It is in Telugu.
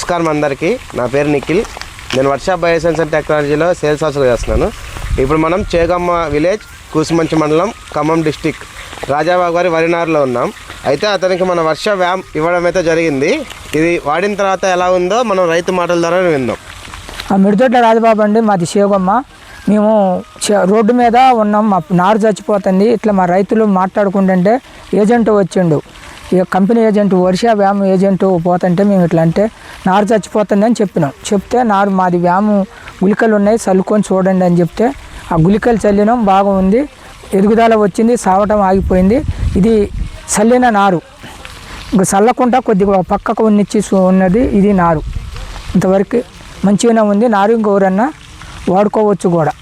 నమస్కారం అందరికీ. నా పేరు నిఖిల్. నేను వర్ష బయోసైన్స్ అండ్ టెక్నాలజీలో సేల్స్ ఆఫీసర్గా చేస్తున్నాను. ఇప్పుడు మనం చేగమ్మ విలేజ్, కూసుమంచి మండలం, ఖమ్మం డిస్టిక్, రాజాబాబు గారి వరినారులో ఉన్నాం. అయితే అతనికి మన వర్ష వ్యామ్ ఇవ్వడం అయితే జరిగింది. ఇది వాడిన తర్వాత ఎలా ఉందో మనం రైతు మాటల ద్వారా విందాం. మిడితోట్ల రాజబాబు అండి, మాది చేగమ్మ. మేము రోడ్డు మీద ఉన్నాం, మా నారు చచ్చిపోతుంది. ఇట్లా మా రైతులు మాట్లాడుకుంటుంటే ఏజెంట్ వచ్చిండు, ఈ కంపెనీ ఏజెంట్, వర్ష వ్యామ్ ఏజెంట్ పోతుంటే మేము ఇట్లా అంటే నారు చచ్చిపోతుంది అని చెప్పినాం. చెప్తే నారు మాది వ్యాము గుళికలు ఉన్నాయి, చల్లుకొని చూడండి అని చెప్తే ఆ గుళికలు చల్లినాం. బాగా ఉంది, ఎదుగుదల వచ్చింది, సావటం ఆగిపోయింది. ఇది చల్లిన నారు, ఇంకా చల్లకుండా కొద్దిగా పక్కకు ఉన్నిచ్చి ఉన్నది ఇది నారు. ఇంతవరకు మంచిగానే ఉంది నారు. ఇంకెవరన్నా వాడుకోవచ్చు కూడా.